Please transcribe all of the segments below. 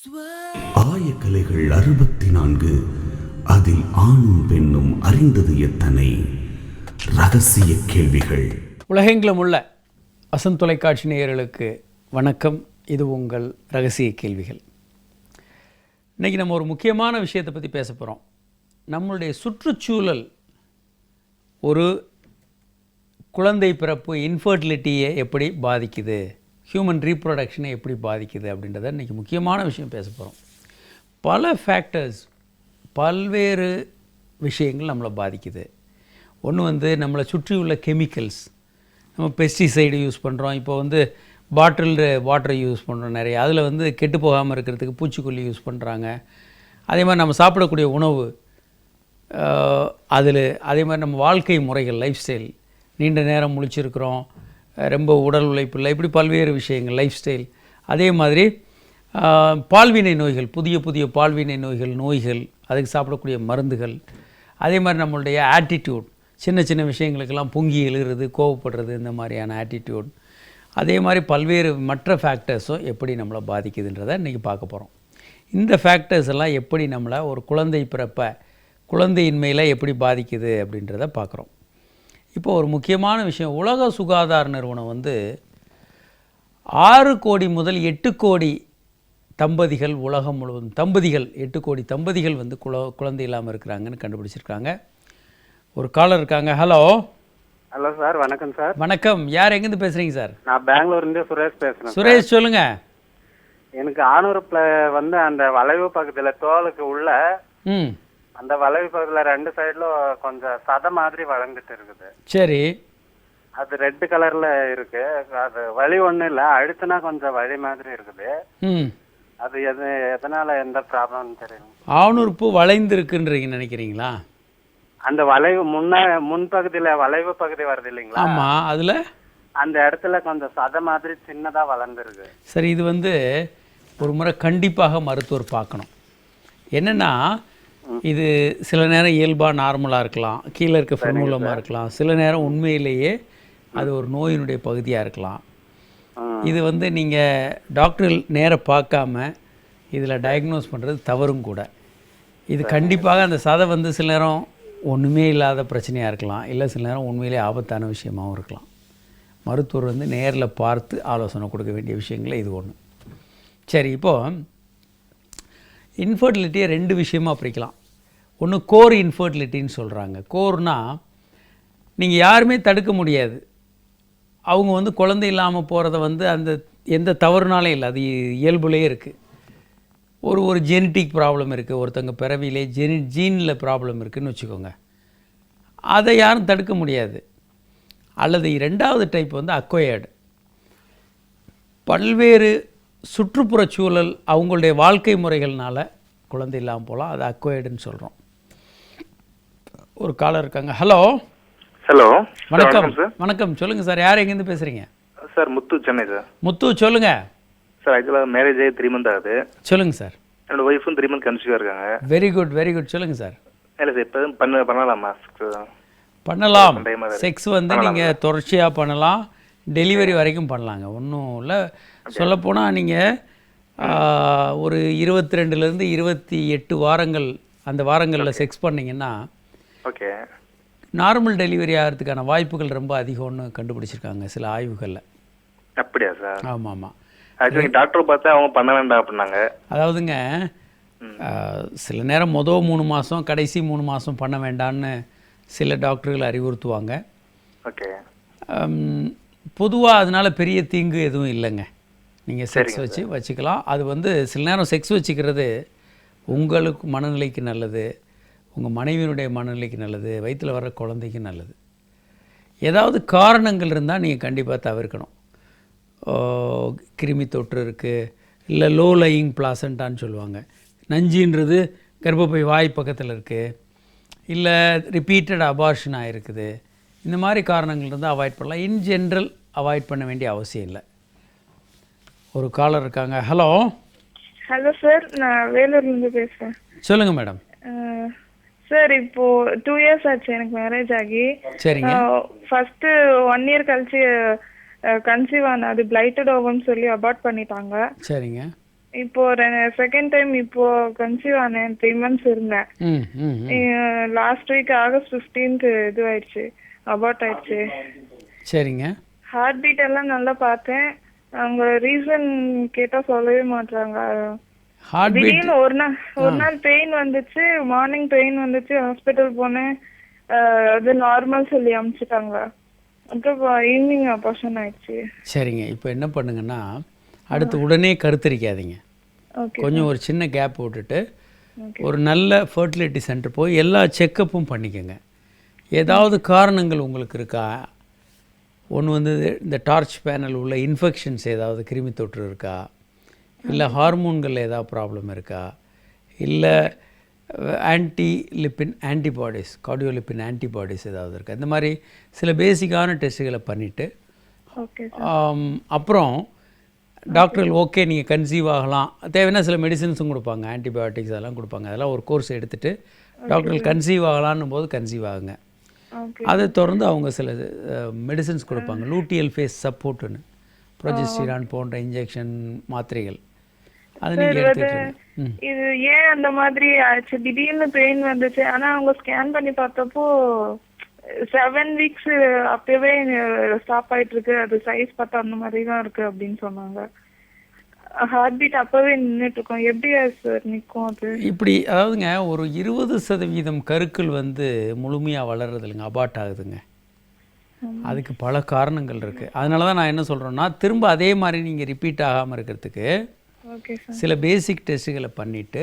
ஆயக்கலைகள் 64 அதில் ஆணும் பெண்ணும் அறிந்தது எத்தனை ரகசிய கேள்விகள். உலகெங்கிலும் உள்ள வசந்த் தொலைக்காட்சி நேயர்களுக்கு வணக்கம். இது உங்கள் ரகசிய கேள்விகள். இன்றைக்கி நம்ம ஒரு முக்கியமான விஷயத்தை பற்றி பேச போகிறோம். நம்மளுடைய சுற்றுச்சூழல் ஒரு குழந்தை பிறப்பு இன்ஃபர்டிலிட்டியை எப்படி பாதிக்குது, ஹியூமன் ரீப்ரொடக்ஷனை எப்படி பாதிக்குது அப்படின்றத இன்றைக்கி முக்கியமான விஷயம் பேச போகிறோம். பல ஃபேக்டர்ஸ், பல்வேறு விஷயங்கள் நம்மளை பாதிக்குது. ஒன்று நம்மளை சுற்றி உள்ள கெமிக்கல்ஸ், நம்ம பெஸ்டிசைடு யூஸ் பண்ணுறோம். இப்போ பாட்டில்டு வாட்டரை யூஸ் பண்ணுறோம் நிறைய. அதில் கெட்டு போகாமல் இருக்கிறதுக்கு பூச்சிக்கொல்லி யூஸ் பண்ணுறாங்க. அதே மாதிரி நம்ம சாப்பிடக்கூடிய உணவு, அதே மாதிரி நம்ம வாழ்க்கை முறைகள், லைஃப் ஸ்டைல், நீண்ட நேரம் முழிச்சிருக்கிறோம், ரொம்ப உடல் உழைப்பு இல்லை, இப்படி பல்வேறு விஷயங்கள், லைஃப் ஸ்டைல். அதே மாதிரி பால்வினை நோய்கள், புதிய புதிய பால்வினை நோய்கள், அதுக்கு சாப்பிடக்கூடிய மருந்துகள். அதே மாதிரி நம்மளுடைய ஆட்டிடியூட், சின்ன சின்ன விஷயங்களுக்கெல்லாம் பொங்கி எழுகிறது, கோவப்படுறது, இந்த மாதிரியான ஆட்டிடியூட். அதே மாதிரி பல்வேறு மற்ற ஃபேக்டர்ஸும் எப்படி நம்மளை பாதிக்குதுன்றதை இன்றைக்கி பார்க்க போகிறோம். இந்த ஃபேக்டர்ஸ் எல்லாம் எப்படி நம்மளை ஒரு குழந்தை பிறப்பை, குழந்தையின்மையில் எப்படி பாதிக்குது அப்படின்றத பார்க்குறோம். இப்போ ஒரு முக்கியமான விஷயம், உலக சுகாதார நிறுவனம் 6 கோடி முதல் 8 கோடி தம்பதிகள், உலகம் முழுவதும் தம்பதிகள், 8 கோடி தம்பதிகள் குழந்தை இல்லாமல் இருக்கிறாங்கன்னு கண்டுபிடிச்சிருக்காங்க. ஒரு காலர் இருக்காங்க. ஹலோ. ஹலோ சார், வணக்கம் சார். வணக்கம். யார் எங்கேருந்து பேசுகிறீங்க சார்? நான் பெங்களூர்லேருந்து சுரேஷ் பேசுகிறேன். சுரேஷ் சொல்லுங்கள். எனக்கு ஆணூரப்பில் அந்த வளைவு பக்கத்தில் தோலுக்கு உள்ள அந்த வளைவு பக்கத்தில் 2 சைடில் கொஞ்சம் சதை மாதிரி வளர்ந்துட்டு இருக்குது. சரி. அது ரெட் கலரில் இருக்கு. அது வலி ஒன்றும் இல்லை, அழுத்தினா கொஞ்சம் வலி மாதிரி இருக்குது. அது எதனால எந்த ப்ராப்ளம்னு தெரியும். ஆணுறுப்பு வளைந்திருக்குன்றீங்க நினைக்கிறீங்களா? அந்த வளைவு முன்பகுதியில் வளைவு பகுதி வருது இல்லைங்களா? ஆமாம். அதில் அந்த இடத்துல கொஞ்சம் சதை மாதிரி சின்னதாக வளர்ந்துருக்கு. சரி, இது ஒரு முறை கண்டிப்பாக மருத்துவர் பார்க்கணும். என்னென்னா, இது சில நேரம் இயல்பாக நார்மலாக இருக்கலாம், கீழே இருக்க ஃபிமூலமாக இருக்கலாம், சில நேரம் உண்மையிலேயே அது ஒரு நோயினுடைய பகுதியாக இருக்கலாம். இது நீங்கள் டாக்டர் நேராக பார்க்காம இதில் டயக்னோஸ் பண்ணுறது தவறும் கூட. இது கண்டிப்பாக அந்த சதை சில நேரம் ஒன்றுமே இல்லாத பிரச்சனையாக இருக்கலாம், இல்லை சில நேரம் உண்மையிலே ஆபத்தான விஷயமாகவும் இருக்கலாம். மருத்துவர் நேரில் பார்த்து ஆலோசனை கொடுக்க வேண்டிய விஷயங்களே இது ஒன்று. சரி, இப்போது இன்ஃபர்டிலிட்டியை 2 விஷயமாக பிரிக்கலாம். ஒன்று கோர் இன்ஃபர்டிலிட்டின்னு சொல்கிறாங்க. கோர்னால் நீங்கள் யாருமே தடுக்க முடியாது. அவங்க குழந்தை இல்லாமல் போகிறத அந்த எந்த தவறுனாலே இல்லை, அது இயல்புலேயே இருக்குது. ஒரு ஜெனட்டிக் ப்ராப்ளம் இருக்குது, ஒருத்தங்க பிறவிலே ஜீனில் ப்ராப்ளம் இருக்குதுன்னு வச்சுக்கோங்க, அதை யாரும் தடுக்க முடியாது. அல்லது 2வது டைப் அக்வயர்டு, பல்வேறு சுற்றுப்புற சூழல், அவங்களுடைய வாழ்க்கை முறைகள்னால குழந்தை இல்லாமல் போகலாம், அது அக்வயர்டுன்னு சொல்கிறோம். ஒரு காலர் இருக்காங்க. ஹலோ. ஹலோ, வணக்கம். வணக்கம், சொல்லுங்கள் சார். யார் எங்கேருந்து பேசுகிறீங்க? சார் முத்து, சென்னை சார். முத்து, சொல்லுங்கள் சார். ஆக்சுவலாக மேரேஜ் ஆகி 3 மந்த் ஆகுது. சொல்லுங்கள் சார். என்னோட ஒய்ஃபும் 3 மந்த் கன்சீவாக இருக்காங்க. Very good, very good. சொல்லுங்கள் சார். இல்லை சார், இப்போ பண்ணலாமா? பண்ணலாம். செக்ஸ் நீங்கள் தொடர்ச்சியாக பண்ணலாம், டெலிவரி வரைக்கும் பண்ணலாங்க, ஒன்றும் இல்லை. சொல்லப்போனால் நீங்கள் ஒரு 22லேருந்து 28 வாரங்கள், அந்த வாரங்களில் செக்ஸ் பண்ணிங்கன்னா ஓகே, நார்மல் டெலிவரி ஆகிறதுக்கான வாய்ப்புகள் ரொம்ப அதிகம்னு கண்டுபிடிச்சிருக்காங்க சில ஆய்வுகளில். அப்படியா சார்? ஆமாம் ஆமாம். ஆக்சுவலி டாக்டர் பார்த்தா அவங்க பண்ண வேண்டாம் அப்படின்னாங்க. அதாவதுங்க, சில நேரம் 3 மாதம் கடைசி 3 மாதம் பண்ண வேண்டான்னு சில டாக்டர்கள் அறிவுறுத்துவாங்க. ஓகே. பொதுவாக அதனால் பெரிய தீங்கு எதுவும் இல்லைங்க. நீங்கள் செக்ஸ் வச்சுக்கலாம். அது சில நேரம் செக்ஸ் வச்சுக்கிறது உங்களுக்கு மனநிலைக்கு நல்லது, உங்கள் மனைவியினுடைய மனநிலைக்கு நல்லது, வயிற்றில் வர்ற குழந்தைக்கு நல்லது. ஏதாவது காரணங்கள் இருந்தால் நீங்கள் கண்டிப்பாக தவிர்க்கணும். கிருமி தொற்று இருக்குது, இல்லை லோ லையிங் பிளாசண்டான்னு சொல்லுவாங்க, நஞ்சின்றது கர்ப்பப்பை வாய் பக்கத்தில் இருக்குது, இல்லை ரிப்பீட்டட் அபார்ஷன் ஆகிருக்குது, இந்த மாதிரி காரணங்கள் இருந்தால் அவாய்ட் பண்ணலாம். இன் ஜென்ரல் அவாய்ட் பண்ண வேண்டிய அவசியம் இல்லை. ஒரு காலர் இருக்காங்க. ஹலோ. ஹலோ சார், நான் வேலூர்லேருந்து பேசுகிறேன். சொல்லுங்கள் மேடம். சார், இப்போது 2 இயர்ஸ் ஆச்சு எனக்கு மேரேஜ் ஆகி. சரிங்க. ஃபஸ்ட்டு 1 இயர் கழிச்சு கன்சீவ் ஆன, அது பிளைட்டட் ஓவம்னு சொல்லி அபார்ட் பண்ணிட்டாங்க. சரிங்க. இப்போ செகண்ட் டைம் இப்போ கன்சீவ் ஆனேன். 3 months இருந்தேன். ம் ம் லாஸ்ட் வீக் ஆகஸ்ட் 15th இது ஆயிடுச்சு, அபார்ட் ஆயிடுச்சு. சரிங்க. ஹார்ட் பீட் எல்லாம் நல்லா பார்த்தேன். அவங்க ரீசன் கேட்டா சொல்லவே மாட்டாங்க. ஹார்ட் பீட் திடீர்னு ஒரு நாள் பெயின் வந்துச்சு, மார்னிங் பெயின் வந்துச்சு, ஹாஸ்பிட்டல் போனேன். அது நார்மல் சொல்லி அனுப்பிச்சிட்டாங்க. அப்புறம் ஈவினிங் அபார்ஷன் ஆயிடுச்சு. சரிங்க. இப்போ என்ன பண்ணுங்கன்னா, அடுத்து உடனே கருத்தரிக்காதீங்க. ஓகே. கொஞ்சம் ஒரு சின்ன கேப் விட்டுட்டு ஒரு நல்ல ஃபர்டிலிட்டி சென்டர் போய் எல்லா செக்கப்பும் பண்ணிக்கோங்க. ஏதாவது காரணங்கள் உங்களுக்கு இருக்கா? ஒன்று வந்து இந்த டார்ச் பேனல் உள்ள இன்ஃபெக்ஷன்ஸ், ஏதாவது கிருமி தொற்று இருக்கா, இல்லை ஹார்மோன்கள் ஏதாவது ப்ராப்ளம் இருக்கா, இல்லை ஆன்டிலிப்பின் ஆன்டிபாடிஸ், கார்டியோலிப்பின் ஆன்டிபாடிஸ் ஏதாவது இருக்கா, இந்த மாதிரி சில பேசிக்கான டெஸ்ட்டுகளை பண்ணிவிட்டு ஓகே. அப்புறம் டாக்டர்கள் ஓகே நீங்கள் கன்சீவ் ஆகலாம், தேவைன்னா சில மெடிசின்ஸும் கொடுப்பாங்க, ஆன்டிபயோட்டிக்ஸ் அதெல்லாம் கொடுப்பாங்க. அதெல்லாம் ஒரு கோர்ஸ் எடுத்துகிட்டு டாக்டர்கள் கன்சீவ் ஆகலான்னும் போது கன்சீவ் ஆகுங்க. அதை தொடர்ந்து அவங்க சில மெடிசின்ஸ் கொடுப்பாங்க, லூட்டியல் ஃபேஸ் சப்போர்ட்டுன்னு, ப்ரொஜெஸ்டிரான் போன்ற இன்ஜெக்ஷன் மாத்திரைகள், அதை நீங்கள் எடுத்துக்கிட்டு. இது ஏன் அந்த மாதிரி ஆச்சு? திடீர்னு பெயின் வந்துச்சு. ஆனா அவங்க ஸ்கேன் பண்ணி பார்த்தப்போ 7 weeks அப்பவே ஸ்டாப் ஆயிட்டு இருக்கு. அது சைஸ் பார்த்தா அந்த மாதிரி தான் இருக்கு அப்படின்னு சொன்னாங்க. ஹார்ட் பீட் அப்பவே நின்றுட்டு இருக்கோம். எப்படியா சார் நிற்கும் அது? இப்படி அதாவதுங்க, ஒரு 20% கருக்கள் வந்து முழுமையாக வளர்றது இல்லைங்க, அபார்ட் ஆகுதுங்க. அதுக்கு பல காரணங்கள் இருக்குது. அதனால தான் நான் என்ன சொல்கிறேன்னா, திரும்ப அதே மாதிரி நீங்கள் ரிப்பீட் ஆகாமல் இருக்கிறதுக்கு ஓகே சார். சில பேசிக் டெஸ்ட்டுகளை பண்ணிவிட்டு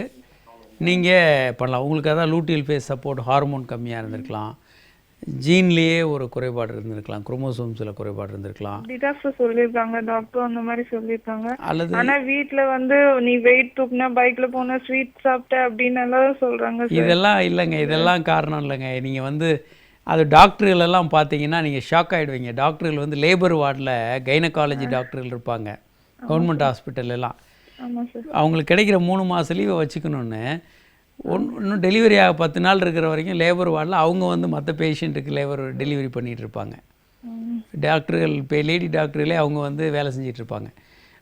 நீங்கள் பண்ணலாம். உங்களுக்கு அதான் லூட்டியல் ஃபேஸ் சப்போர்ட், ஹார்மோன் கம்மியாக இருந்திருக்கலாம், ஜீன்லேயே ஒரு குறைபாடு இருந்திருக்கலாம், குரோமோசோம்ஸில் குறைபாடு இருந்திருக்கலாம், அப்படிதான் சார் சொல்லியிருக்காங்க டாக்டர், அந்த மாதிரி சொல்லியிருக்காங்க. அல்லது ஆனா வீட்ல வந்து நீ வெயிட் தூக்குனா, பைக்ல போன, ஸ்வீட் சாப்பிட்ட அப்படின்னு எல்லாம் சொல்றாங்க சார். இதெல்லாம் இல்லைங்க, இதெல்லாம் காரணம் இல்லைங்க. நீங்கள் வந்து அது டாக்டர்கள் எல்லாம் பார்த்தீங்கன்னா நீங்கள் ஷாக் ஆகிடுவீங்க. டாக்டர்கள் வந்து லேபர் வார்டில் கைனகாலஜி டாக்டர்கள் இருப்பாங்க கவர்மெண்ட் ஹாஸ்பிட்டல் எல்லாம். ஆமா சார். அவங்களுக்கு கிடைக்கிற 3 மாத லீவை வச்சுக்கணுன்னு இன்னும் டெலிவரி ஆக 10 நாள் இருக்கிற வரைக்கும் லேபர் வார்டில் அவங்க வந்து மற்ற பேஷண்ட்டுக்கு லேபர் டெலிவரி பண்ணிகிட்டு இருப்பாங்க. டாக்டர்கள் இப்போ லேடி டாக்டர்களே அவங்க வந்து வேலை செஞ்சிட்டு இருப்பாங்க.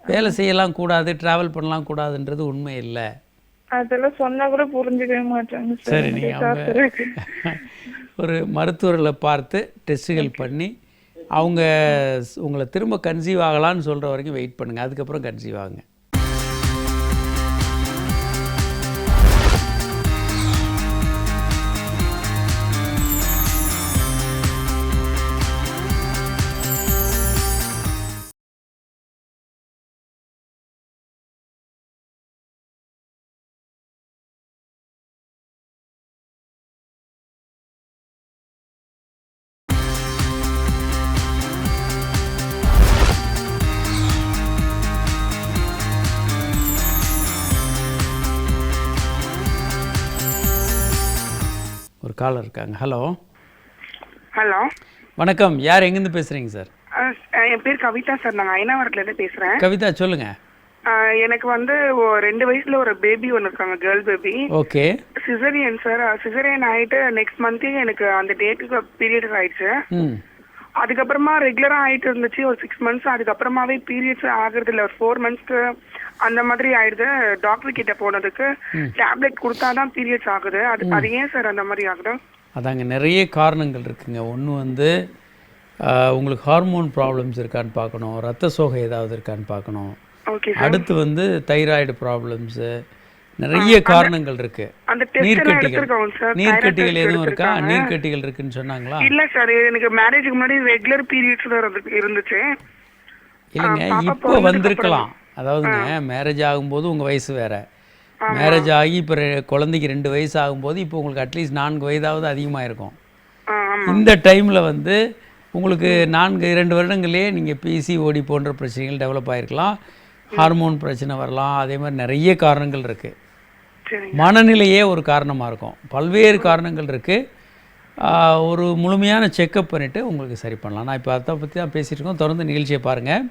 வேலை செய்யலாம் கூடாது, ட்ராவல் பண்ணலாம் கூடாதுன்றது உண்மை இல்லை. அதெல்லாம் சொன்னா கூட புரிஞ்சுக்கவே மாட்டாங்க சார். சரி, நீங்கள் அவங்க ஒரு மருத்துவர்களை பார்த்து டெஸ்ட்டுகள் பண்ணி அவங்க உங்களை திரும்ப கன்சீவ் ஆகலான்னு சொல்கிற வரைக்கும் வெயிட் பண்ணுங்கள், அதுக்கப்புறம் கன்சீவ் ஆகுங்க. ஒரு காலர் இருக்காங்க. ஹலோ. ஹலோ, வணக்கம். யார் எங்கேருந்து பேசுகிறீங்க சார்? என் பேர் கவிதா சார். நாங்கள் ஐநாவரத்துலேருந்து பேசுகிறேன். கவிதா சொல்லுங்கள். எனக்கு வந்து 2 வயசுல ஒரு பேபி ஒன்று இருக்காங்க, girl baby. Okay. Caesarean sir. Caesarean ஆகிட்டு நெக்ஸ்ட் மந்த்தே எனக்கு அந்த டேட்டுக்கு பீரியட்ஸ் ஆயிடுச்சு. அதுக்கப்புறமா ரெகுலராக ஆகிட்டு இருந்துச்சு ஒரு 6 months. அதுக்கப்புறமாவே பீரியட்ஸ் ஆகுறது இல்லை, ஒரு 4 monthsக்கு அந்த மாதிரி ஆயிடுது. டாக்டர் கிட்ட போனதுக்கு டேப்லெட் கொடுத்தாதான் பீரியட்ஸ் ஆகுது. அது ஏன் சார் அந்த மாதிரி ஆகுது? அதாங்க, நிறைய காரணங்கள் இருக்குங்க. ஒன்று வந்து உங்களுக்கு ஹார்மோன் ப்ராப்ளம்ஸ் இருக்கான்னு பார்க்கணும், ரத்த சோகை ஏதாவது இருக்கான்னு பார்க்கணும். ஓகே. அடுத்து வந்து தைராய்டு ப்ராப்ளம்ஸு, நிறைய காரணங்கள் இருக்கு. நீர்க்கட்டிகள் எதுவும் இருக்கா? நீர்க்கட்டிகள் இருக்குன்னு சொன்னாங்களா? இல்ல சார், எனக்கு மேரேஜுக்கு முன்னாடி ரெகுலர் பீரியட்ஸ் இருந்துச்சு. இல்லைங்க, இப்போ வந்திருக்கலாம். அதாவதுங்க, மேரேஜ் ஆகும்போது உங்கள் வயசு வேறு, மேரேஜ் ஆகி இப்போ குழந்தைக்கு 2 வயசு ஆகும்போது இப்போ உங்களுக்கு அட்லீஸ்ட் 4 வயதாவது அதிகமாக இருக்கும். இந்த டைமில் வந்து உங்களுக்கு 2 வருடங்களே நீங்கள் பிசிஓடி போன்ற பிரச்சனைகள் டெவலப் ஆகிருக்கலாம், ஹார்மோன் பிரச்சனை வரலாம். அதே மாதிரி நிறைய காரணங்கள் இருக்குது. மனநிலையே ஒரு காரணமாக இருக்கும். பல்வேறு காரணங்கள் இருக்குது. ஒரு முழுமையான செக்கப் பண்ணிவிட்டு உங்களுக்கு சரி பண்ணலாம். நான் இப்போ அதை பற்றி தான் பேசிகிட்டு இருக்கோம். தொடர்ந்து நிகழ்ச்சியை பாருங்கள்.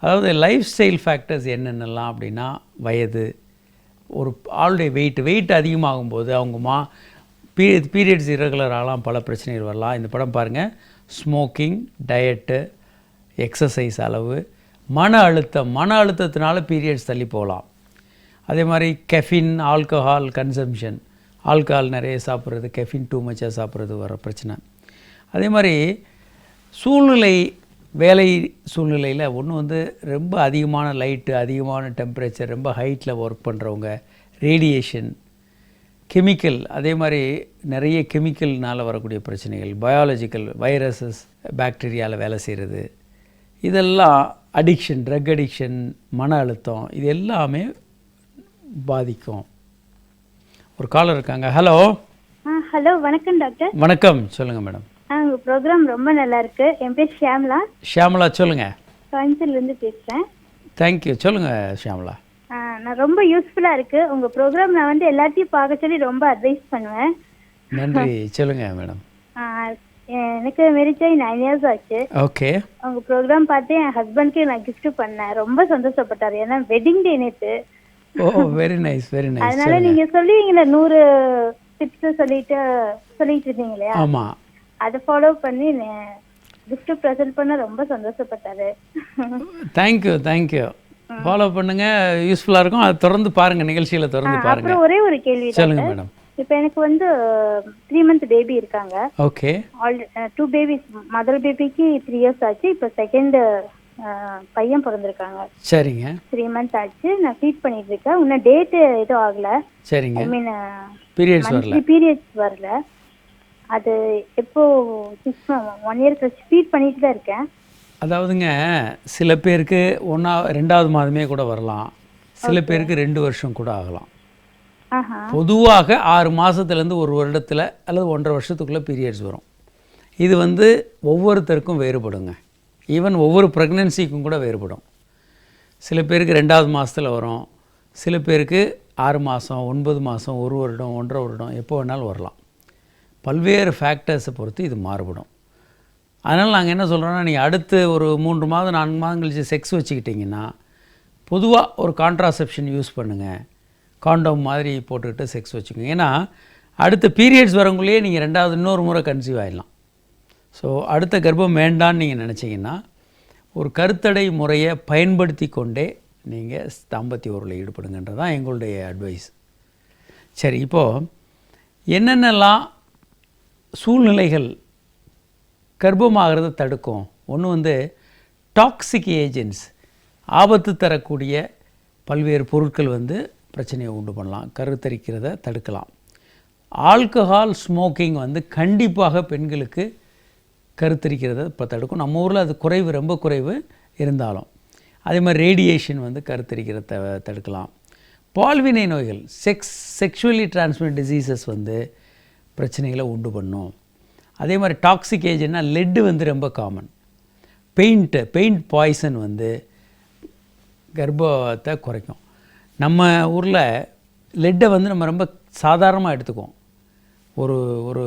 அதாவது லைஃப் ஸ்டைல் ஃபேக்டர்ஸ் என்னென்னலாம் அப்படின்னா, வயது, ஒரு ஆளுடைய வெயிட் அதிகமாகும்போது அவங்க பீரியட்ஸ் இரெகுலர் ஆகலாம், பல பிரச்சனைகள் வரலாம். இந்த படம் பாருங்கள். ஸ்மோக்கிங், டயட்டு, எக்ஸசைஸ் அளவு, மன அழுத்தத்தினால பீரியட்ஸ் தள்ளி போகலாம். அதே மாதிரி கெஃபின், ஆல்கஹால் கன்சம்ஷன், ஆல்கஹால் நிறைய சாப்பிட்றது, கெஃபின் டூ மச்சாக சாப்பிட்றது வர பிரச்சனை. அதே மாதிரி சூழ்நிலை, வேலை சூழ்நிலையில் ஒன்று வந்து ரொம்ப அதிகமான லைட்டு, அதிகமான டெம்பரேச்சர், ரொம்ப ஹைட்டில் ஒர்க் பண்ணுறவங்க, ரேடியேஷன், கெமிக்கல், அதே மாதிரி நிறைய கெமிக்கல்னால் வரக்கூடிய பிரச்சனைகள், பயாலஜிக்கல், வைரஸஸ், பாக்டீரியாவில் வேலை செய்கிறது, இதெல்லாம் அடிக்ஷன், ட்ரக் அடிக்ஷன், மன அழுத்தம், இது எல்லாமே பாதிக்கும். ஒரு காலர் இருக்காங்க. ஹலோ. ஹலோ, வணக்கம் டாக்டர். வணக்கம், சொல்லுங்கள் மேடம். உங்கள் ப்ரோக்ராம் ரொம்ப நல்லா இருக்கு. என் பேர் ஷியாமலா. ஷியாமலா, சொல்லுங்கள். கோயம்புத்தூர்லேருந்து பேசுகிறேன். தேங்க்யூ, சொல்லுங்கள் ஷியாமலா. நான் ரொம்ப யூஸ்ஃபுல்லாக இருக்குது உங்கள் ப்ரோக்ராம். நான் வந்து எல்லாத்தையும் பார்க்க சொல்லி ரொம்ப அட்வைஸ் பண்ணுவேன். நன்றி. சொல்லுங்கள் மேடம். எனக்கு மேரேஜ் ஆகி 9 years ஆச்சு. ஓகே. உங்கள் ப்ரோக்ராம் பார்த்து என் ஹஸ்பண்ட்க்கு நான் கிஃப்ட் பண்ணேன். ரொம்ப சந்தோஷப்பட்டார். ஏன்னா வெட்டிங் டே நேற்று. ஓ, வெரி நைஸ், வெரி நைஸ். அதனால நீங்கள் சொல்லுவீங்களே 100 டிப்ஸ் சொல்லிட்டு இருந்தீங்க இல்லையா? ஆமாம், அதை ஃபாலோ பண்ணி கிஃப்ட் ப்ரெசென்ட் பண்ண ரொம்ப சந்தோஷப்பட்டாரு. Thank you, thank you. ஃபாலோ பண்ணுங்க, யூஸ்ஃபுல்லாக இருக்கும். அதை தொடர்ந்து பாருங்கள், நிகழ்ச்சியில் தொடர்ந்து பாருங்கள். அப்புறம் ஒரே ஒரு கேள்வி. சொல்லுங்கள் மேடம். இப்போ எனக்கு வந்து 3 month பேபி இருக்காங்க. ஓகே. 2 babies. மதர் பேபிக்கு 3 years ஆச்சு. இப்போ செகண்ட் பையன் பிறந்திருக்காங்க. சரிங்க. 3 months ஆச்சு. நான் ஃபீட் பண்ணிட்டு இருக்கேன். இன்னும் டேட் எதுவும் ஆகல. சரிங்க. ஐ மீன் பீரியட்ஸ் வரல. அது எப்போ 1 year கழிச்சு ஃபீட் பண்ணிட்டு தான் இருக்கேன். அதாவதுங்க, சில பேருக்கு 2வது மாதமே கூட வரலாம், சில பேருக்கு 2 வருஷம் கூட ஆகலாம். பொதுவாக 6 மாதத்துலேருந்து 1 வருடத்தில் அல்லது 1.5 வருஷத்துக்குள்ளே பீரியட்ஸ் வரும். இது வந்து ஒவ்வொருத்தருக்கும் வேறுபடுங்க. ஈவன் ஒவ்வொரு ப்ரெக்னென்சிக்கும் கூட வேறுபடும். சில பேருக்கு 2வது மாதத்தில் வரும், சில பேருக்கு 6 மாதம், 9 மாதம், 1 வருடம், 1.5 வருடம், எப்போ வேணாலும் வரலாம். பல்வேறு ஃபேக்டர்ஸை பொறுத்து இது மாறுபடும். அதனால் நாங்கள் என்ன சொல்கிறோன்னா, நீங்கள் அடுத்து ஒரு 3 மாதம் 4 மாதம் கழிச்சு செக்ஸ் வச்சுக்கிட்டிங்கன்னா பொதுவாக ஒரு கான்ட்ராசெப்ஷன் யூஸ் பண்ணுங்கள். காண்டோம் மாதிரி போட்டுக்கிட்டு செக்ஸ் வச்சுக்கோங்க. ஏன்னா அடுத்த பீரியட்ஸ் வரவங்களே நீங்கள் 2வது இன்னொரு முறை கன்சீவ் ஆகிடலாம். ஸோ அடுத்த கர்ப்பம் வேண்டான்னு நீங்கள் நினச்சிங்கன்னா ஒரு கருத்தடை முறையை பயன்படுத்தி கொண்டே நீங்கள் தாம்பத்திய உறவில் ஈடுபடுங்கன்றது தான் எங்களுடைய அட்வைஸ். சரி, இப்போது என்னென்னலாம் சூழ்நிலைகள் கர்ப்பமாகிறத தடுக்கும்? ஒன்று வந்து டாக்ஸிக் ஏஜென்ட்ஸ், ஆபத்து தரக்கூடிய பல்வேறு பொருட்கள் வந்து பிரச்சனையை உண்டு பண்ணலாம், கருத்தரிக்கிறத தடுக்கலாம். ஆல்கஹால், ஸ்மோக்கிங் வந்து கண்டிப்பாக பெண்களுக்கு கருத்தரிக்கிறத இப்போ தடுக்கும். நம்ம ஊரில் அது குறைவு, ரொம்ப குறைவு இருந்தாலும். அதே மாதிரி ரேடியேஷன் வந்து கருத்தரிக்கிறத தடுக்கலாம். பால்வினை நோய்கள், செக்ஷுவலி டிரான்ஸ்மிட் டிசீசஸ் வந்து பிரச்சனைகளை உண்டு பண்ணும். அதே மாதிரி டாக்ஸிக் ஏஜென்ட்னா லெட்டு வந்து ரொம்ப காமன். பெயிண்ட் பாய்சன் வந்து கர்ப்பத்தை குறைக்கும். நம்ம ஊரில் லெட்டை வந்து நம்ம ரொம்ப சாதாரணமாக எடுத்துக்குவோம். ஒரு ஒரு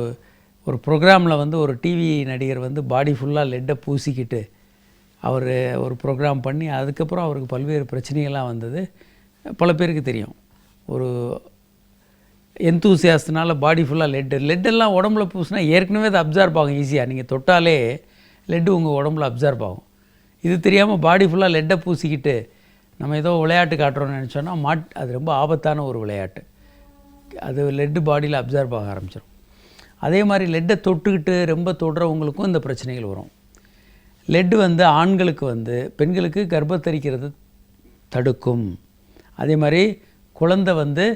ஒரு ப்ரோக்ராமில் வந்து ஒரு டிவி நடிகர் வந்து பாடி ஃபுல்லாக லெட்டை பூசிக்கிட்டு அவர் ஒரு ப்ரோக்ராம் பண்ணி அதுக்கப்புறம் அவருக்கு பல்வேறு பிரச்சனைகள்லாம் வந்தது பல பேருக்கு தெரியும். ஒரு எந்தூசியாஸ்ட்னால பாடி ஃபுல்லாக லெட்டெல்லாம் உடம்புல பூசினா ஏற்கனவே அது அப்சார்ப் ஆகும் ஈஸியாக. நீங்கள் தொட்டாலே லெட்டு உங்கள் உடம்புல அப்சார்ப் ஆகும். இது தெரியாமல் பாடி ஃபுல்லாக லெட்டை பூசிக்கிட்டு நம்ம ஏதோ விளையாட்டு காட்டுறோன்னு நினச்சோன்னா அது ரொம்ப ஆபத்தான ஒரு விளையாட்டு. அது லெட்டு பாடியில் அப்சார்ப் ஆக ஆரம்பிச்சிடும். அதே மாதிரி லெட்டை தொட்டுக்கிட்டு ரொம்ப தொடுறவங்களுக்கும் இந்த பிரச்சனைகள் வரும். லெட்டு வந்து ஆண்களுக்கு வந்து பெண்களுக்கு கர்ப்பத்தரிக்கிறது தடுக்கும். அதே மாதிரி குழந்தை வந்து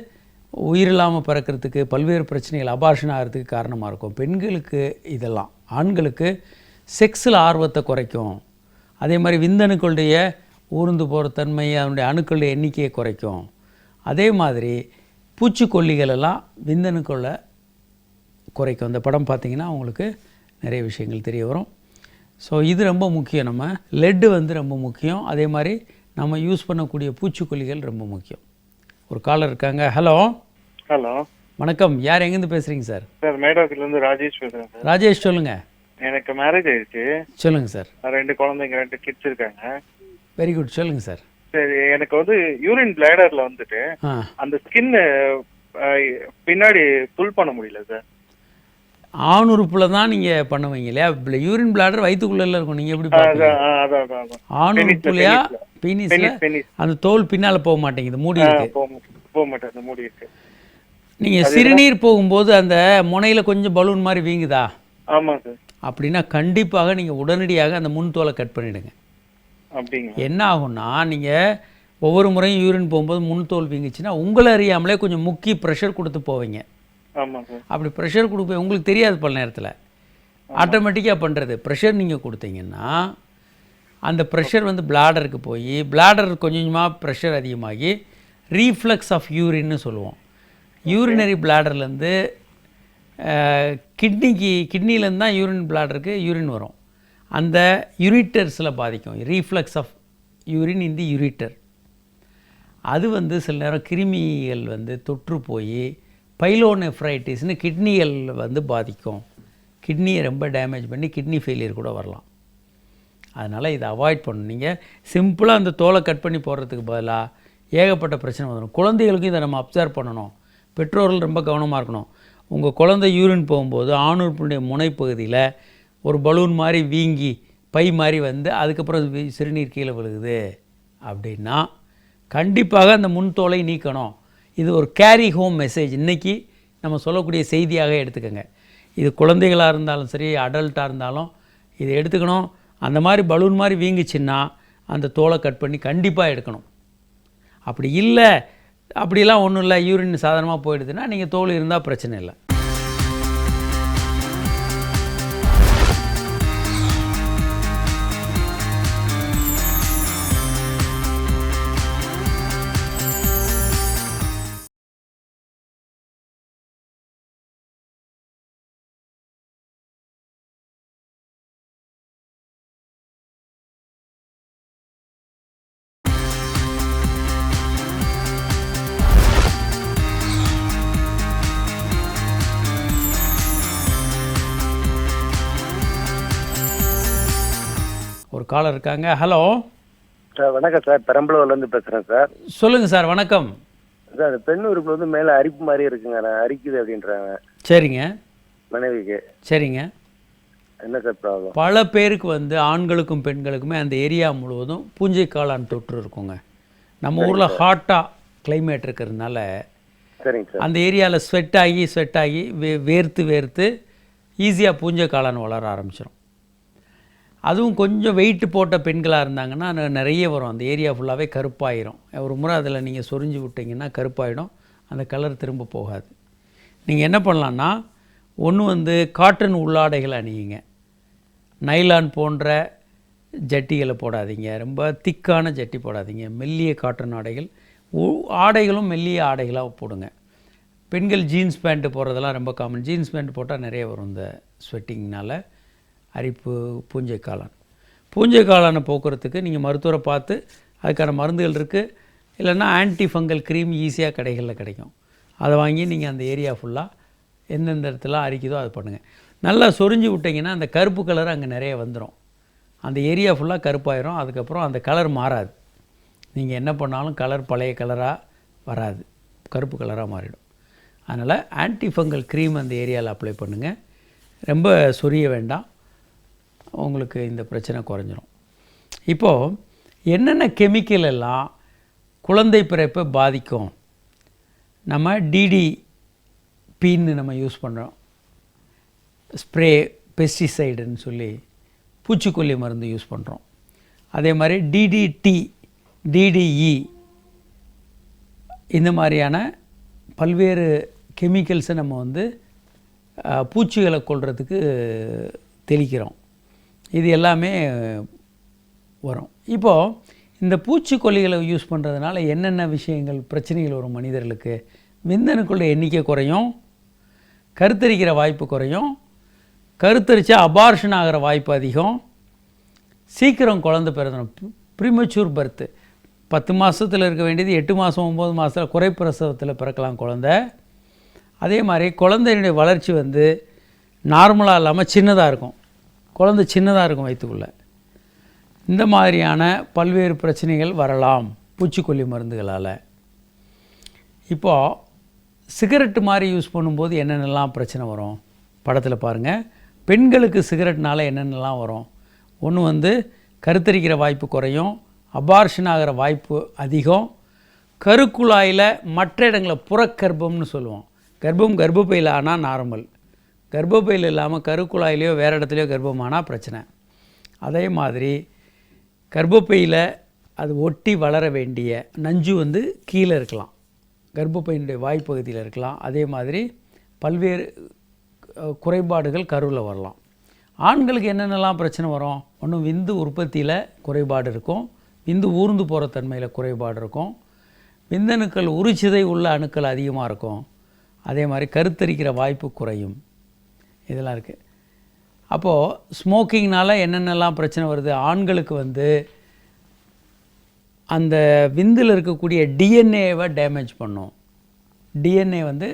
உயிரில்லாமல் பிறக்கிறதுக்கு பல்வேறு பிரச்சனைகள், அபார்ஷன் ஆகிறதுக்கு காரணமாக இருக்கும். பெண்களுக்கு இதெல்லாம், ஆண்களுக்கு செக்ஸில் ஆர்வத்தை குறைக்கும். அதே மாதிரி விந்தணுக்களுடைய ஊர்ந்து போகிற தன்மை, அதனுடைய அணுக்களுடைய எண்ணிக்கையை குறைக்கும். அதே மாதிரி பூச்சிக்கொல்லிகள் எல்லாம் விந்தணுக்களை குறைக்கும். இந்த படம் பார்த்திங்கன்னா உங்களுக்கு நிறைய விஷயங்கள் தெரிய வரும். ஸோ இது ரொம்ப முக்கியம். நம்ம லெட்டு வந்து ரொம்ப முக்கியம். அதே மாதிரி நம்ம யூஸ் பண்ணக்கூடிய பூச்சிக்கொல்லிகள் ரொம்ப முக்கியம். ஒரு காலர் இருக்காங்க. ஹலோ. ஹலோ, வணக்கம். யார், எங்கேருந்து பேசுகிறீங்க சார்? சார் மேடத்துலேருந்து ராஜேஷ் பேசுகிறேன் சார். ராஜேஷ், சொல்லுங்கள். எனக்கு மேரேஜ் ஆயிடுச்சு. சொல்லுங்கள் சார். 2 குழந்தைங்க, 2 கிட்ஸ் இருக்காங்க. வெரி குட், சொல்லுங்கள் சார். சரி, எனக்கு வந்து யூரின் பிளாடரில் வந்துட்டு அந்த ஸ்கின் பின்னாடி புல் பண்ண முடியல சார். ஆண் உறுப்பில் தான் நீங்கள் பண்ணுவீங்க இல்லையா? யூரின் பிளாடர் வயிற்றுக்குள்ளே இருக்கும், நீங்கள் எப்படி பார்ப்பீங்க? ஆண் உறுப்புலையா பீனிஸில் அந்த தோல் பின்னால் போக மாட்டேங்குது, மூடி இருக்கு. போக மாட்டேன், மூடி இருக்கு. நீங்கள் சிறுநீர் போகும்போது அந்த முனையில் கொஞ்சம் பலூன் மாதிரி வீங்குதா? ஆமாம் சார். அப்படின்னா கண்டிப்பாக நீங்கள் உடனடியாக அந்த முன் தோலை கட் பண்ணிவிடுங்க. அப்படிங்க. என்ன ஆகும்னா, நீங்கள் ஒவ்வொரு முறையும் யூரின் போகும்போது முன் தோல் வீங்குச்சுன்னா உங்களை அறியாமலே கொஞ்சம் முக்கி ப்ரெஷர் கொடுத்து போவீங்க. ஆமாம் சார். அப்படி ப்ரெஷர் கொடுப்ப உங்களுக்கு தெரியாது பல நேரத்தில், ஆட்டோமேட்டிக்காக பண்ணுறது. ப்ரெஷர் நீங்கள் கொடுத்தீங்கன்னா அந்த ப்ரெஷர் வந்து பிளாடருக்கு போய் பிளாடர் கொஞ்சம் கொஞ்சமாக ப்ரெஷர் அதிகமாகி ரீஃப்ளக்ஸ் ஆஃப் யூரின்னு சொல்லுவோம். யூரினரி பிளாடர்லேருந்து கிட்னிலேருந்து தான் யூரின் பிளாடருக்கு யூரின் வரும். அந்த யூரிட்டர்ஸில் பாதிக்கும், reflux of urine in the ureter. அது வந்து சில நேரம் கிருமிகள் வந்து தொற்று போய் பைலோனெஃப்ரைட்டிஸ்னு கிட்னிகள் வந்து பாதிக்கும். கிட்னியை ரொம்ப டேமேஜ் பண்ணி கிட்னி ஃபெயிலியர் கூட வரலாம். அதனால் இதை அவாய்ட் பண்ணணும். நீங்கள் சிம்பிளாக அந்த தோலை கட் பண்ணி போடுறதுக்கு பதிலாக ஏகப்பட்ட பிரச்சனை வந்துடும். குழந்தைகளுக்கும் இதை நம்ம அப்சர்வ் பண்ணணும். பெற்றோர்கள் ரொம்ப கவனமாக இருக்கணும். உங்கள் குழந்தை யூரின் போகும்போது ஆணுறுப்பினுடைய முனைப்பகுதியில் ஒரு பலூன் மாதிரி வீங்கி பை மாதிரி வந்து அதுக்கப்புறம் சிறுநீர் கீழே விழுகுது அப்படின்னா கண்டிப்பாக அந்த முன் தோலை நீக்கணும். இது ஒரு கேரி ஹோம் மெசேஜ் இன்றைக்கி நம்ம சொல்லக்கூடிய செய்தியாக எடுத்துக்கோங்க. இது குழந்தைகளாக இருந்தாலும் சரி, அடல்ட்டாக இருந்தாலும் இதை எடுத்துக்கணும். அந்த மாதிரி பலூன் மாதிரி வீங்குச்சுன்னா அந்த தோலை கட் பண்ணி கண்டிப்பாக எடுக்கணும். அப்படி இல்லை, அப்படிலாம் ஒன்றும் இல்லை, யூரின் சாதாரணமாக போயிடுதுன்னா நீங்கள் தோல் இருந்தால் பிரச்சனை இல்லை. ஒரு காலர் இருக்காங்க. Hello sir. வணக்கம் சார், பெரம்பலூர்லேருந்து பேசுகிறேன் சார். சொல்லுங்கள் சார். வணக்கம் சார். அந்த பெண் உறுப்பு வந்து மேலே அரிப்பு மாதிரி இருக்குங்க, நான் அரிக்குது அப்படின்றாங்க சரிங்க. மனைவிக்கு. சரிங்க. என்ன சார் ப்ராப்ளம்? பல பேருக்கு வந்து ஆண்களுக்கும் பெண்களுக்குமே அந்த ஏரியா முழுவதும் பூஞ்சை காளான் தொற்று இருக்குங்க. நம்ம ஊரில் ஹாட்டாக கிளைமேட் இருக்கிறதுனால சரிங்க சார். அந்த ஏரியாவில் ஸ்வெட் ஆகி வேர்த்து ஈஸியாக பூஞ்சை காளான் வளர ஆரம்பிச்சிடும். அதுவும் கொஞ்சம் வெயிட் போட்ட பெண்களாக இருந்தாங்கன்னா நிறைய வரும். அந்த ஏரியா ஃபுல்லாகவே கருப்பாயிரும். ஒரு முறை அதில் நீங்கள் சொரிஞ்சு விட்டிங்கன்னா கருப்பாயிடும், அந்த கலர் திரும்ப போகாது. நீங்கள் என்ன பண்ணலான்னா, ஒன்று வந்து காட்டன் உள்ளாடைகளை அணியுங்க. நைலான் போன்ற ஜட்டிகளை போடாதீங்க, ரொம்ப திக்கான ஜட்டி போடாதீங்க. மெல்லிய காட்டன் ஆடைகளும் மெல்லிய ஆடைகளாக போடுங்க. பெண்கள் ஜீன்ஸ் பேண்ட்டு போடுறதெல்லாம் ரொம்ப காமன். ஜீன்ஸ் பேண்ட் போட்டால் நிறைய வரும் இந்த ஸ்வெட்டிங்னால் அரிப்பு, பூஞ்சை காளானை போக்குறதுக்கு நீங்கள் மருத்துவரை பார்த்து அதுக்கான மருந்துகள் இருக்குது. இல்லைன்னா ஆன்டி ஃபங்கல் க்ரீம் ஈஸியாக கடைகளில் கிடைக்கும். அதை வாங்கி நீங்கள் அந்த ஏரியா ஃபுல்லாக எந்தெந்த இடத்துல அரிக்குதோ அதை பண்ணுங்கள். நல்லா சொரிஞ்சு விட்டிங்கன்னா அந்த கருப்பு கலர் அங்கே நிறைய வந்துடும். அந்த ஏரியா ஃபுல்லாக கருப்பாயிரும். அதுக்கப்புறம் அந்த கலர் மாறாது. நீங்கள் என்ன பண்ணாலும் கலர் பழைய கலராக வராது, கருப்பு கலராக மாறிடும். அதனால் ஆன்டி ஃபங்கல் க்ரீம் அந்த ஏரியாவில் அப்ளை பண்ணுங்கள். ரொம்ப சொரிய வேண்டாம், உங்களுக்கு இந்த பிரச்சனை குறைஞ்சிரும். இப்போது என்னென்ன கெமிக்கல் எல்லாம் குழந்தை பிறப்பை பாதிக்கும்? நம்ம டிடிபின்னு நம்ம யூஸ் பண்ணுறோம், ஸ்ப்ரே பெஸ்டிசைடுன்னு சொல்லி பூச்சிக்கொல்லி மருந்து யூஸ் பண்ணுறோம். அதே மாதிரி டிடிடி, டிடிஇ இந்த மாதிரியான பல்வேறு கெமிக்கல்ஸை நம்ம வந்து பூச்சிகளை கொல்றதுக்கு தெளிக்கிறோம். இது எல்லாமே வரும். இப்போது இந்த பூச்சிக்கொல்லிகளை யூஸ் பண்ணுறதுனால என்னென்ன விஷயங்கள் பிரச்சனைகள் வரும் மனிதர்களுக்கு? விந்தணுக்களோட எண்ணிக்கை குறையும், கருத்தரிக்கிற வாய்ப்பு குறையும், கருத்தரிச்சா அபார்ஷன் ஆகிற வாய்ப்பு அதிகம், சீக்கிரம் குழந்தை பிறந்தணும், ப்ரீமெச்சூர் பர்த்து. 10 மாதத்தில் இருக்க வேண்டியது 8 மாதம் 9 மாதத்தில் குறைப்பிரசவத்தில் பிறக்கலாம் குழந்தை. அதே மாதிரி குழந்தையினுடைய வளர்ச்சி வந்து நார்மலாக இல்லாமல் சின்னதாக இருக்கும், குழந்தை சின்னதாக இருக்கும் வயிற்றுக்குள்ளே. இந்த மாதிரியான பல்வேறு பிரச்சனைகள் வரலாம் பூச்சிக்கொல்லி மருந்துகளால். இப்போது சிகரெட்டு மாதிரி யூஸ் பண்ணும்போது என்னென்னலாம் பிரச்சனை வரும்? படத்தில் பாருங்கள். பெண்களுக்கு சிகரெட்னால என்னென்னலாம் வரும்? ஒன்று வந்து கருத்தரிக்கிற வாய்ப்பு குறையும், அபார்ஷன் ஆகிற வாய்ப்பு அதிகம், கருக்குழாயில் மற்ற இடங்களில் புறக்கர்ப்பம்னு சொல்லுவோம். கர்ப்பப்பையில் ஆனால் நார்மல், கர்ப்பப்பையில் இல்லாமல் கருக்குழாயிலையோ வேறு இடத்துலையோ கர்ப்பமானால் பிரச்சனை. அதே மாதிரி கர்ப்பப்பையில் அது ஒட்டி வளர வேண்டிய நஞ்சு வந்து கீழே இருக்கலாம், கர்ப்பப்பையினுடைய வாய்ப்பகுதியில் இருக்கலாம். அதே மாதிரி பல்வேறு குறைபாடுகள் கருவில் வரலாம். ஆண்களுக்கு என்னென்னலாம் பிரச்சனை வரும்? ஒன்றும் விந்து உற்பத்தியில் குறைபாடு இருக்கும், விந்து ஊர்ந்து போகிற தன்மையில் குறைபாடு இருக்கும், விந்தணுக்கள் உரிச்சிதை உள்ள அணுக்கள் அதிகமாக இருக்கும், அதே மாதிரி கருத்தரிக்கிற வாய்ப்பு குறையும். இதெல்லாம் இருக்குது. அப்போது ஸ்மோக்கிங்னால் என்னென்னலாம் பிரச்சனை வருது? ஆண்களுக்கு வந்து அந்த விந்தில் இருக்கக்கூடிய டிஎன்ஏவை டேமேஜ் பண்ணும். டிஎன்ஏ வந்து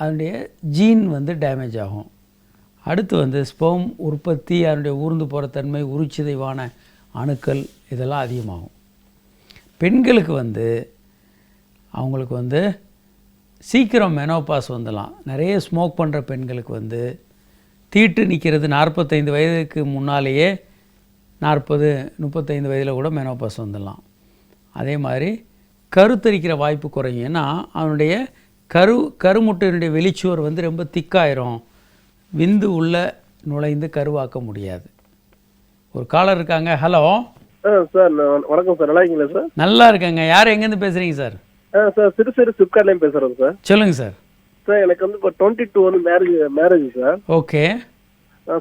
அதனுடைய ஜீன் வந்து டேமேஜ் ஆகும். அடுத்து வந்து ஸ்பெர்ம் உற்பத்தி, அதனுடைய ஊர்ந்து போகிற தன்மை, உரிச்சிதைவான அணுக்கள் இதெல்லாம் அதிகமாகும். பெண்களுக்கு வந்து அவங்களுக்கு வந்து சீக்கிரம் மெனோபாஸ் வந்துடலாம். நிறைய ஸ்மோக் பண்ணுற பெண்களுக்கு வந்து தீட்டு நிற்கிறது 45 வயதுக்கு முன்னாலேயே 40-35 வயதில் கூட மெனோபாஸ் வந்துடலாம். அதே மாதிரி கருத்தரிக்கிற வாய்ப்பு குறையும். ஏன்னா அவனுடைய கருமுட்டையினுடைய வெளிச்சுவர் வந்து ரொம்ப திக்காயிரும், விந்து உள்ளே நுழைந்து கருவாக்க முடியாது. ஒரு காலர் இருக்காங்க. ஹலோ சார், வணக்கம் சார். நல்லா இருக்கீங்களா சார்? நல்லா இருக்கேங்க. யார் எங்கேருந்து பேசுகிறீங்க சார்? சார் சிறுசேரி சிப்கார்ட்லேயும் பேசுகிறேன் சார். சொல்லுங்கள் சார். சார் எனக்கு வந்து இப்போ 22 வந்து மேரேஜ் சார். ஓகே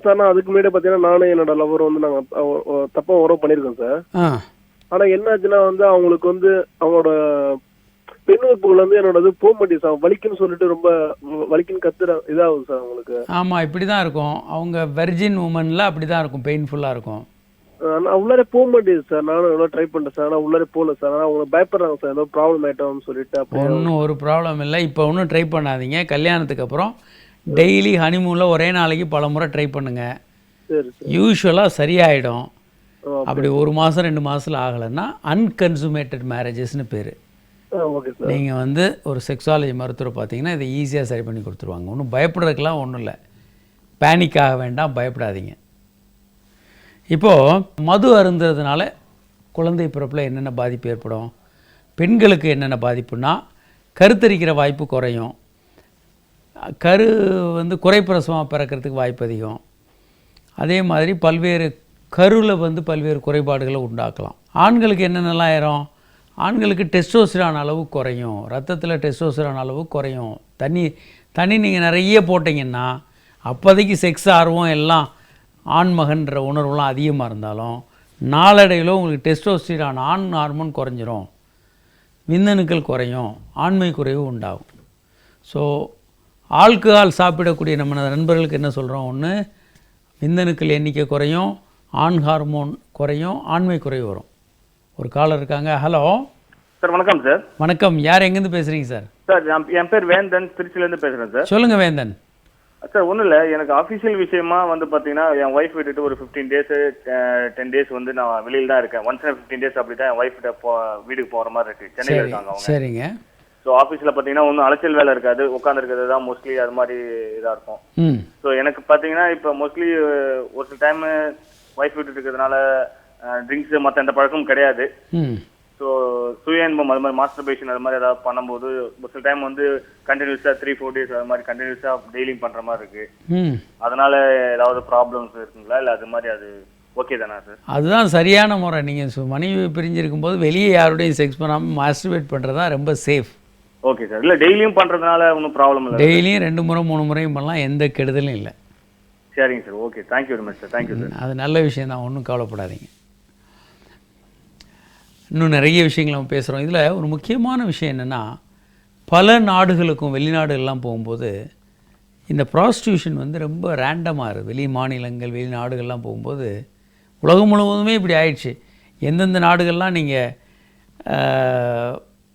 சார், நான் அதுக்கு முன்னாடி பார்த்தீங்கன்னா நானும் என்னோட லவர் வந்து நாங்கள் தப்பாக உறவு பண்ணியிருக்கோம் சார். ஆனால் என்ன ஆச்சுன்னா வந்து அவங்களுக்கு வந்து அவங்களோட பெண் உறுப்புகள் வந்து என்னோட இது போக மாட்டேங்குது சார். வலிக்குன்னு சொல்லிட்டு ரொம்ப வலிக்குன்னு கத்துற இதாகுது சார் அவங்களுக்கு. ஆமாம், இப்படி தான் இருக்கும். அவங்க வெர்ஜின் உமனில் அப்படி தான் இருக்கும், பெயின்ஃபுல்லாக இருக்கும். நான் உள்ளாரே போக மாட்டேங்குது சார். நானும் எவ்வளோ ட்ரை பண்ணிட்டேன் சார், ஆனால் உள்ளாரே போகல சார். ஆனால் அவங்க பயப்படுறாங்க சார், ஏதோ ப்ராப்ளம் ஆகிட்டோம்னு சொல்லிட்டு. அப்போ ஒன்றும் ஒரு ப்ராப்ளம் இல்லை. இப்போ ஒன்றும் ட்ரை பண்ணாதீங்க. கல்யாணத்துக்கு அப்புறம் டெய்லி ஹனிமூனில் ஒரே நாளைக்கு பல முறை ட்ரை பண்ணுங்கள். சரி சார். யூஸ்வலாக சரியாயிடும். அப்படி 1 மாதம் 2 மாதத்தில் ஆகலைன்னா அன்கன்சூமேட்டட் மேரேஜஸ்னு பேர். Okay sir. நீங்கள் வந்து ஒரு செக்ஸாலஜி மருத்துவரை பார்த்தீங்கன்னா இதை ஈஸியாக சரி பண்ணி கொடுத்துருவாங்க. ஒன்றும் பயப்படுறதுக்கெலாம் ஒன்றும் இல்லை. பேனிக் ஆக வேண்டாம், பயப்படாதீங்க. இப்போது மது அருந்துறதுனால குழந்தை பிறப்பில் என்னென்ன பாதிப்பு ஏற்படும்? பெண்களுக்கு என்னென்ன பாதிப்புனா கருத்தரிக்கிற வாய்ப்பு குறையும், கரு வந்து குறைப்பிரசவமாக பிறக்கிறதுக்கு வாய்ப்பு அதிகம். அதே மாதிரி பல்வேறு கருவில் வந்து பல்வேறு குறைபாடுகளை உண்டாக்கலாம். ஆண்களுக்கு என்னென்னலாம் ஆயிரும்? ஆண்களுக்கு டெஸ்டோஸ்டிரான் அளவு குறையும், ரத்தத்தில் டெஸ்டோஸ்டிரான் அளவு குறையும். தண்ணி நீங்கள் நிறைய போட்டிங்கன்னா அப்போதைக்கு செக்ஸ் ஆர்வம் எல்லாம் ஆண்மகன்ற உணர்வுலாம் அதிகமாக இருந்தாலும் நாளடைவில் உங்களுக்கு டெஸ்டோஸ்டிரான் ஆண் ஹார்மோன் குறைஞ்சிரும், விந்தணுக்கள் குறையும், ஆண்மை குறைவு உண்டாகும். ஸோ ஆல்கஹால் சாப்பிடக்கூடிய நம்ம நண்பர்களுக்கு என்ன சொல்கிறோம்? ஒன்று விந்தணுக்கள் எண்ணிக்கை குறையும், ஆண் ஹார்மோன் குறையும், ஆண்மை குறைவு வரும். ஒரு காலர் இருக்காங்க. Hello sir. வணக்கம் சார். வணக்கம். யார் எங்கேருந்து பேசுகிறீங்க சார்? சார் என் பேர் வேந்தன், திருச்சியிலேருந்து பேசுகிறேன் சார். சொல்லுங்கள் வேந்தன். சார் ஒன்றும் இல்லை, எனக்கு அஃபிஷியல் விஷயமா வந்து பார்த்தீங்கன்னா என் ஒய்ஃப் விட்டுட்டு ஒரு 15 டேஸ் 10 டேஸ் வந்து நான் வெளியில் தான் இருக்கேன். ஒன்ஸ் 15 டேஸ் அப்படி தான் என் ஒய்ஃப் கிட்ட வீட்டுக்கு போகிற மாதிரி இருக்குது. சென்னையில் இருக்காங்க அவங்க. சரிங்க. ஸோ ஆஃபீஸில் பார்த்தீங்கன்னா ஒன்றும் அலைச்சல் வேலை இருக்காது, உட்காந்துருக்கிறது தான் மோஸ்ட்லி அது மாதிரி இதாக இருக்கும். ஸோ எனக்கு பார்த்தீங்கன்னா இப்போ மோஸ்ட்லி ஒரு சில டைம் ஒய்ஃப் விட்டுட்டு இருக்கிறதுனால ட்ரிங்க்ஸு மற்ற எந்த பழக்கமும் கிடையாது. ஸோ சுய இன்பம் அது மாதிரி மாஸ்டர்பேஷன் அது மாதிரி ஏதாவது பண்ணும்போது ஒரு சில டைம் வந்து கண்டினியூஸாக 3-4 டேஸ் அது மாதிரி கண்டினியூஸாக டெய்லியும் பண்ணுற மாதிரி இருக்குது. அதனால ஏதாவது ப்ராப்ளம்ஸ் இருக்குங்களா, இல்லை அது மாதிரி அது ஓகே தானே சார்? அதுதான் சரியான முறை. நீங்கள் மனைவி பிரிஞ்சிருக்கும் போது வெளியே யாருடையும் செக்ஸ் பண்ணாமல் மாஸ்டர்பேட் பண்ணுறது தான் ரொம்ப சேஃப். Okay sir. இல்லை டெய்லியும் பண்ணுறதுனால ஒன்றும் ப்ராப்ளம் இல்லை. டெய்லியும் 2 முறை 3 முறையும் பண்ணலாம், எந்த கெடுதலும் இல்லை. சரிங்க sir. Okay, thank you very much sir. Thank you sir. அது நல்ல விஷயம் தான், ஒன்றும் கவலைப்படாதீங்க. இன்னும் நிறைய விஷயங்கள் நம்ம பேசுகிறோம். இதில் ஒரு முக்கியமான விஷயம் என்னென்னா, பல நாடுகளுக்கும் வெளிநாடுகள்லாம் போகும்போது இந்த ப்ராஸ்டியூஷன் வந்து ரொம்ப ரேண்டமாக இருக்குது. வெளி மாநிலங்கள் வெளிநாடுகள்லாம் போகும்போது உலகம் முழுவதுமே இப்படி ஆயிடுச்சு. எந்தெந்த நாடுகள்லாம் நீங்கள்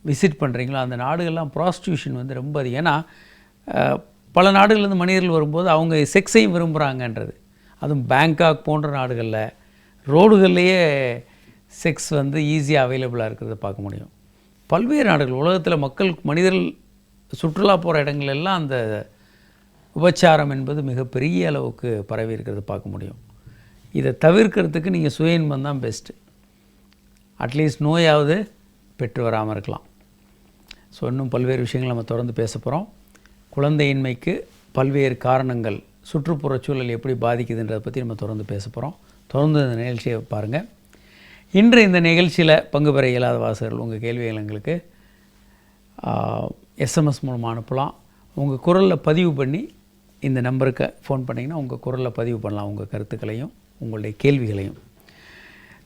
விசிட் பண்ணுறீங்களோ அந்த நாடுகள்லாம் ப்ராஸ்டியூஷன் வந்து ரொம்ப அதிகம். ஏன்னா பல நாடுகள்லேருந்து மனிதர்கள் வரும்போது அவங்க செக்ஸையும் விரும்புகிறாங்கன்றது. அதுவும் பேங்காக் போன்ற நாடுகளில் ரோடுகள்லேயே செக்ஸ் வந்து ஈஸியாக அவைலபிளாக இருக்கிறத பார்க்க முடியும். பல்வேறு நாடுகள் உலகத்தில் மனிதர்கள் சுற்றுலா போகிற இடங்கள் எல்லாம் அந்த உபச்சாரம் என்பது மிகப்பெரிய அளவுக்கு பரவி இருக்கிறது பார்க்க முடியும். இதை தவிர்க்கிறதுக்கு நீங்கள் சுய இன்பம் தான் பெஸ்ட்டு. அட்லீஸ்ட் நோயாவது பெற்று வராமல் இருக்கலாம். ஸோ இன்னும் பல்வேறு விஷயங்கள் நம்ம தொடர்ந்து பேச போகிறோம். குழந்தையின்மைக்கு பல்வேறு காரணங்கள், சுற்றுப்புற சூழல் எப்படி பாதிக்குதுன்றதை பற்றி நம்ம தொடர்ந்து பேச போகிறோம். தொடர்ந்து இந்த நிகழ்ச்சியை பாருங்கள். இன்று இந்த நிகழ்ச்சியில் பங்கு பெற இயலாத வாசகர்கள் உங்கள் கேள்விகள் எங்களுக்கு எஸ்எம்எஸ் மூலமாக அனுப்பலாம். உங்கள் குரலில் பதிவு பண்ணி இந்த நம்பருக்கு ஃபோன் பண்ணிங்கன்னா உங்கள் குரலில் பதிவு பண்ணலாம் உங்கள் கருத்துக்களையும் உங்களுடைய கேள்விகளையும்.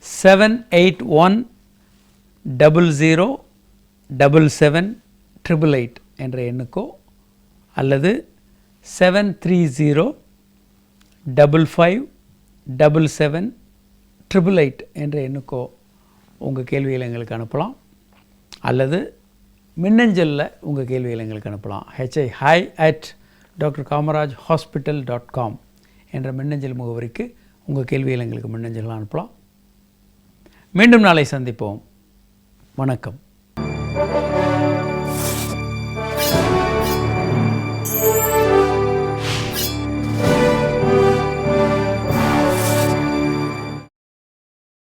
781007788 என்ற எண்ணுக்கோ அல்லது 730557788 என்ற எண்ணுக்கோ உங்கள் கேள்விகளை எங்களுக்கு அனுப்பலாம். அல்லது மின்னஞ்சலில் உங்கள் கேள்விகளை எங்களுக்கு அனுப்பலாம். hi@drkamarajhospital.com என்ற மின்னஞ்சல் முகவரிக்கு உங்கள் கேள்விகளை எங்களுக்கு மின்னஞ்சல் அனுப்பலாம். மீண்டும் நாளை சந்திப்போம். வணக்கம்.